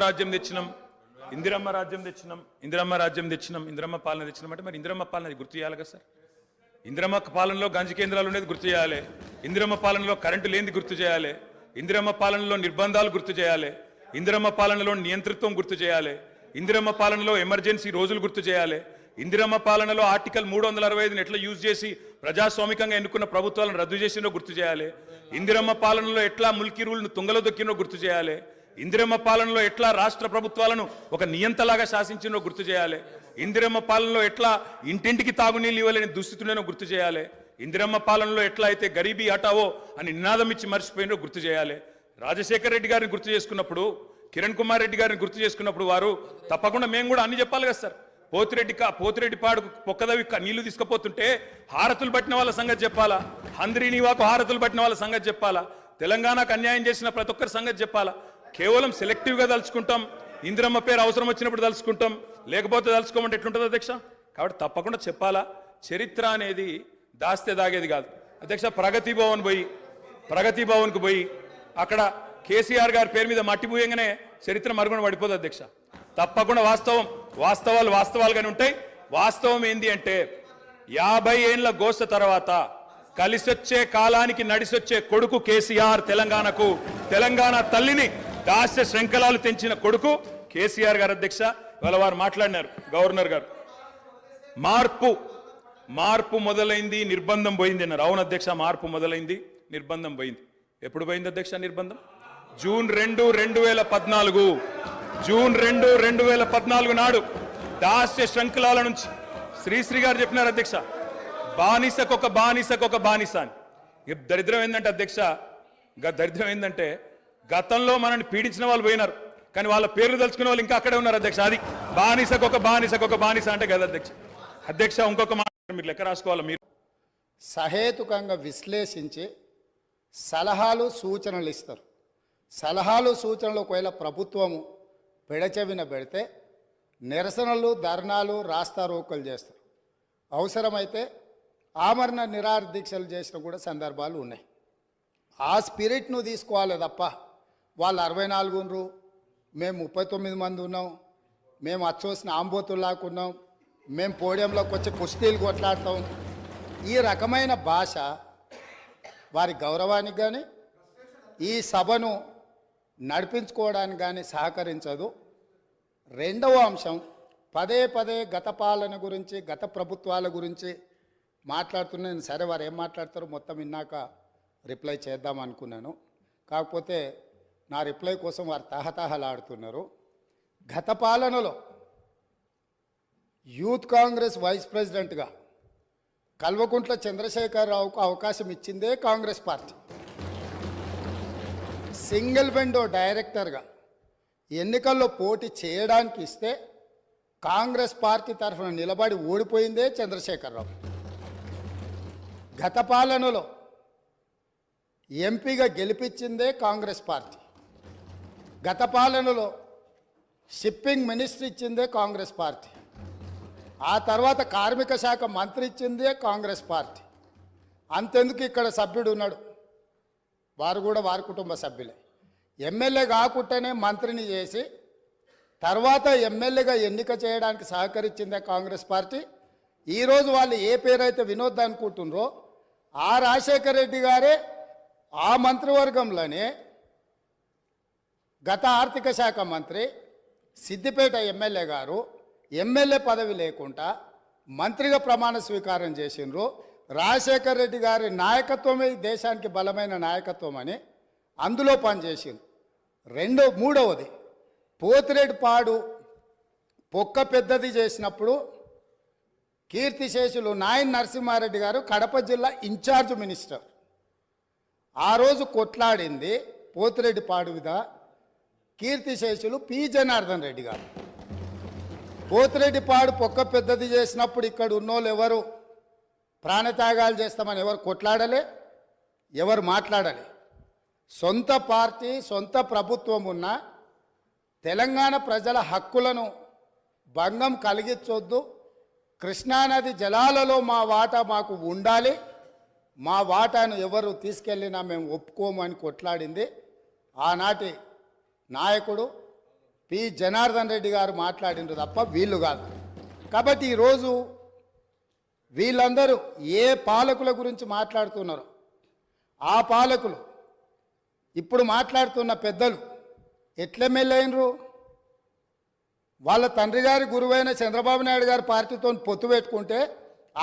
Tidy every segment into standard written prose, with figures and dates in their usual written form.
రాజ్యం తెచ్చినాం, ఇందిరమ్మ రాజ్యం తెచ్చినాం, ఇందిరమ్మ పాలన తెచ్చినాం అంటే మరి ఇందిరమ్మ పాలన గుర్తు చేయాలి కదా సార్. ఇందిరమ్మ పాలనలో గంజి కేంద్రాలు ఉండేది గుర్తు చేయాలి, ఇందిరమ్మ పాలనలో కరెంటు లేనిది గుర్తు చేయాలి, ఇందిరమ్మ పాలనలో నిర్బంధాలు గుర్తు చేయాలి, ఇందిరమ్మ పాలనలో నియంతృత్వం గుర్తు చేయాలి, ఇందిరమ్మ పాలనలో ఎమర్జెన్సీ రోజులు గుర్తు చేయాలి, ఇందిరమ్మ పాలనలో ఆర్టికల్ 365ని ఎట్లా యూజ్ చేసి ప్రజాస్వామికంగా ఎన్నుకున్న ప్రభుత్వాలను రద్దు చేసినో గుర్తు చేయాలి, ఇందిరమ్మ పాలనలో ఎట్లా ముల్కీ రూల్ను తుంగలో దొక్కినో గుర్తు చేయాలి, ఇందిరమ్మ పాలనలో ఎట్లా రాష్ట్ర ప్రభుత్వాలను ఒక నియంతలాగా శాసించినో గుర్తు చేయాలి, ఇందిరమ్మ పాలనలో ఎట్లా ఇంటింటికి తాగునీళ్ళు ఇవ్వలేని దుస్థితులను గుర్తు చేయాలి, ఇందిరమ్మ పాలనలో ఎట్లా అయితే గరీబీ హటావో అని నినాదం ఇచ్చి మర్చిపోయినో గుర్తు చేయాలి. రాజశేఖర రెడ్డి గారిని గుర్తు చేసుకున్నప్పుడు, కిరణ్ కుమార్ రెడ్డి గారిని గుర్తు చేసుకున్నప్పుడు వారు తప్పకుండా మేము కూడా అన్ని చెప్పాలి కదా సార్. పోతిరెడ్డి పాడు పొక్కదవి నీళ్లు తీసుకుపోతుంటే హారతులు పట్టిన వాళ్ళ సంగతి చెప్పాలా, హంద్రీనివాకు హారతులు పట్టిన వాళ్ళ సంగతి చెప్పాలా, తెలంగాణకు అన్యాయం చేసిన ప్రతి ఒక్కరి సంగతి చెప్పాలా. కేవలం సెలెక్టివ్గా తలుచుకుంటాం, ఇందిరమ్మ పేరు అవసరం వచ్చినప్పుడు తలుచుకుంటాం, లేకపోతే తలుచుకోమంటే ఎట్లుంటుంది అధ్యక్ష. కాబట్టి తప్పకుండా చెప్పాలా. చరిత్ర అనేది దాస్తే దాగేది కాదు అధ్యక్ష. ప్రగతి భవన్కు పోయి అక్కడ కేసీఆర్ గారి పేరు మీద మట్టి పూయంగానే చరిత్ర మరుగున పడిపోదు అధ్యక్ష. తప్పకుండా వాస్తవాలుగానే ఉంటాయి. వాస్తవం ఏంది అంటే 50 ఏళ్ల గోస తర్వాత కలిసొచ్చే కాలానికి నడిసొచ్చే కొడుకు కేసీఆర్, తెలంగాణ తల్లిని దాస్య శృంఖలాలు తెంచిన కొడుకు కేసీఆర్ గారు అధ్యక్ష. ఇవాళ వారు మాట్లాడినారు, గవర్నర్ గారు మార్పు మొదలైంది, నిర్బంధం పోయింది అన్నారు. అవును అధ్యక్ష, మార్పు మొదలైంది, నిర్బంధం పోయింది. ఎప్పుడు పోయింది అధ్యక్ష నిర్బంధం? జూన్ 2, 2014 నాడు దాస్య శృంఖలాల నుంచి శ్రీశ్రీ గారు చెప్పినారు అధ్యక్ష, బానిసకొక బానిస అని. దరిద్రం ఏంటంటే అధ్యక్ష, దరిద్రం ఏంటంటే గతంలో మనల్ని పీడించిన వాళ్ళు పోయినారు, కానీ వాళ్ళ పేర్లు తలుచుకునే వాళ్ళు ఇంకా అక్కడే ఉన్నారు అధ్యక్ష. అది బానిసకొక బానిస అంటే కదా అధ్యక్ష. ఇంకొక మాట మీరు లెక్క రాసుకోవాలి. మీరు సహేతుకంగా విశ్లేషించి సలహాలు సూచనలు ఇస్తారు. సలహాలు సూచనలు ఒకవేళ ప్రభుత్వము పెడచెవిన పెడితే నిరసనలు, ధర్నాలు, రాస్తారోకలు చేస్తారు. అవసరమైతే ఆమరణ నిరాహార దీక్షలు చేసిన కూడా సందర్భాలు ఉన్నాయి. ఆ స్పిరిట్ను తీసుకోవాలి తప్ప వాళ్ళు 64 ఉన్నారు, మేము 39 మంది ఉన్నాం, మేము అచ్చోసిన ఆంబోతుల్లాకున్నాం, మేము పోడియంలోకి వచ్చి కుస్తీలు కొట్లాడతాం, ఈ రకమైన భాష వారి గౌరవానికి కానీ ఈ సభను నడిపించుకోవడానికి కానీ సహకరించదు. రెండవ అంశం, పదే గత పాలన గురించి, గత ప్రభుత్వాల గురించి మాట్లాడుతున్నాను. సరే, వారు ఏం మాట్లాడతారో మొత్తం విన్నాక రిప్లై చేద్దాం అనుకున్నాను. కాకపోతే నా రిప్లై కోసం వారు తహతహలాడుతున్నారు. గత పాలనలో యూత్ కాంగ్రెస్ వైస్ ప్రెసిడెంట్గా కల్వకుంట్ల చంద్రశేఖరరావుకు అవకాశం ఇచ్చిందే కాంగ్రెస్ పార్టీ. సింగిల్ విండో డైరెక్టర్గా ఎన్నికల్లో పోటీ చేయడానికి ఇస్తే కాంగ్రెస్ పార్టీ తరఫున నిలబడి ఓడిపోయిందే చంద్రశేఖరరావు. గత పాలనలో ఎంపీగా గెలిపించిందే కాంగ్రెస్ పార్టీ. గత పాలనలో షిప్పింగ్ మినిస్టర్ ఇచ్చిందే కాంగ్రెస్ పార్టీ. ఆ తర్వాత కార్మిక శాఖ మంత్రి ఇచ్చిందే కాంగ్రెస్ పార్టీ. అంతెందుకు ఇక్కడ సభ్యుడు ఉన్నాడు, వారు కూడా వారి కుటుంబ సభ్యులే. ఎమ్మెల్యే కాకుండానే మంత్రిని చేసి తర్వాత ఎమ్మెల్యేగా ఎన్నిక చేయడానికి సహకరించిందే కాంగ్రెస్ పార్టీ. ఈరోజు వాళ్ళు ఏ పేరైతే వినోద్ అనుకుంటున్నారో ఆ రాజశేఖర రెడ్డి గారే ఆ మంత్రివర్గంలోనే గత ఆర్థిక శాఖ మంత్రి, సిద్దిపేట ఎమ్మెల్యే గారు ఎమ్మెల్యే పదవి లేకుండా మంత్రిగా ప్రమాణ స్వీకారం చేసిండ్రు. రాజశేఖర రెడ్డి గారి నాయకత్వమే దేశానికి బలమైన నాయకత్వం అని అందులో పనిచేసిండ్రు. మూడవది, పోతిరెడ్డిపాడు పొక్క పెద్దది చేసినప్పుడు కీర్తిశేషులు నాయన్ నరసింహారెడ్డి గారు కడప జిల్లా ఇన్ఛార్జ్ మినిస్టర్. ఆ రోజు కొట్లాడింది పోతిరెడ్డిపాడు మీద కీర్తిశేషులు పి జనార్దన్ రెడ్డి గారు. పోతిరెడ్డిపాడు పొక్క పెద్దది చేసినప్పుడు ఇక్కడ ఉన్నోళ్ళు ఎవరు ప్రాణత్యాగాలు చేస్తామని ఎవరు కొట్లాడలే, ఎవరు మాట్లాడలే. సొంత పార్టీ, సొంత ప్రభుత్వం ఉన్న తెలంగాణ ప్రజల హక్కులను భంగం కలిగించొద్దు, కృష్ణానది జలాలలో మా వాటా మాకు ఉండాలి, మా వాటాను ఎవరు తీసుకెళ్ళినా మేము ఒప్పుకోమని కొట్లాడింది ఆనాటి నాయకుడు పి జనార్దన్ రెడ్డి గారు మాట్లాడినారు తప్ప వీళ్ళు కాదు. కాబట్టి ఈరోజు వీళ్ళందరూ ఏ పాలకుల గురించి మాట్లాడుతున్నారో ఆ పాలకులు ఇప్పుడు మాట్లాడుతున్న పెద్దలు ఎట్లెమ్మెల్యేనరు? వాళ్ళ తండ్రి గారి గురువైన చంద్రబాబు నాయుడు గారి పార్టీతో పొత్తు పెట్టుకుంటే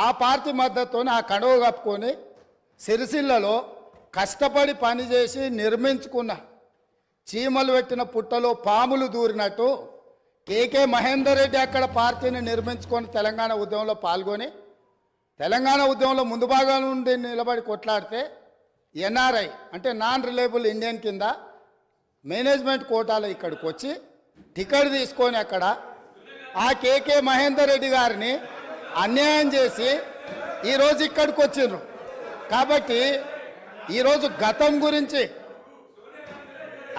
ఆ పార్టీ మద్దతుతో ఆ కడవ కప్పుకొని సిరిసిల్లలో కష్టపడి పనిచేసి నిర్మించుకున్న చీమలు పెట్టిన పుట్టలో పాములు దూరినట్టు కేకే మహేందర్ రెడ్డి అక్కడ పార్టీని నిర్మించుకొని తెలంగాణ ఉద్యమంలో పాల్గొని తెలంగాణ ఉద్యమంలో ముందు భాగం నుండి నిలబడి కొట్లాడితే ఎన్ఆర్ఐ అంటే నాన్ రిలయబుల్ ఇండియన్ కింద మేనేజ్మెంట్ కోటాలో ఇక్కడికి వచ్చి టికెట్ తీసుకొని అక్కడ ఆ కేకే మహేందర్ రెడ్డి గారిని అన్యాయం చేసి ఈరోజు ఇక్కడికి వచ్చిండ్రు. కాబట్టి ఈరోజు గతం గురించి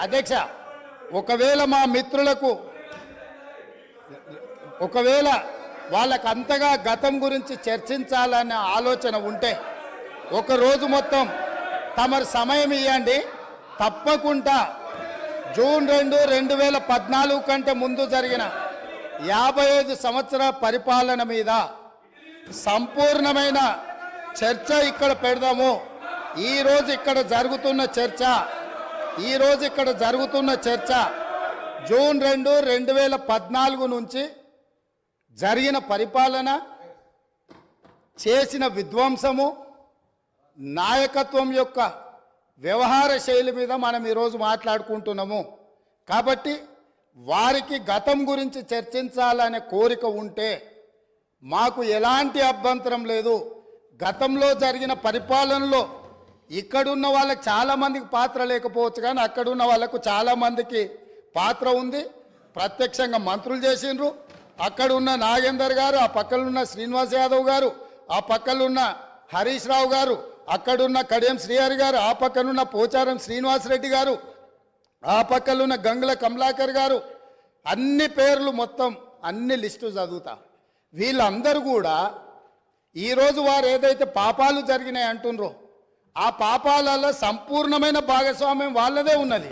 అధ్యక్ష ఒకవేళ మా మిత్రులకు వాళ్ళకు అంతగా గతం గురించి చర్చించాలనే ఆలోచన ఉంటే ఒకరోజు మొత్తం తమరు సమయం ఇవ్వండి. తప్పకుండా జూన్ 2, 2014 కంటే ముందు జరిగిన 55 సంవత్సరాల పరిపాలన మీద సంపూర్ణమైన చర్చ ఇక్కడ పెడదాము. ఈరోజు ఇక్కడ జరుగుతున్న చర్చ జూన్ 2, 2014 నుంచి జరిగిన పరిపాలన, చేసిన విధ్వంసము, నాయకత్వం యొక్క వ్యవహార శైలి మీద మనం ఈరోజు మాట్లాడుకుంటున్నాము. కాబట్టి వారికి గతం గురించి చర్చించాలనే కోరిక ఉంటే మాకు ఎలాంటి అభ్యంతరం లేదు. గతంలో జరిగిన పరిపాలనలో ఇక్కడున్న వాళ్ళకి చాలామందికి పాత్ర లేకపోవచ్చు, కానీ అక్కడున్న వాళ్ళకు చాలామందికి పాత్ర ఉంది. ప్రత్యక్షంగా మంత్రులు చేసిండ్రు. అక్కడున్న నాగేందర్ గారు, ఆ పక్కనున్న శ్రీనివాస్ యాదవ్ గారు, ఆ పక్కనున్న హరీష్ రావు గారు, అక్కడున్న కడియం శ్రీహరి గారు, ఆ పక్కనున్న పోచారం శ్రీనివాసరెడ్డి గారు, ఆ పక్కనున్న గంగుల కమలాకర్ గారు, అన్ని పేర్లు మొత్తం అన్ని లిస్టు చదువుతా. వీళ్ళందరూ కూడా ఈరోజు వారు ఏదైతే పాపాలు జరిగినాయి అంటుండ్రో ఆ పాపాలలో సంపూర్ణమైన భాగస్వామ్యం వాళ్ళదే ఉన్నది.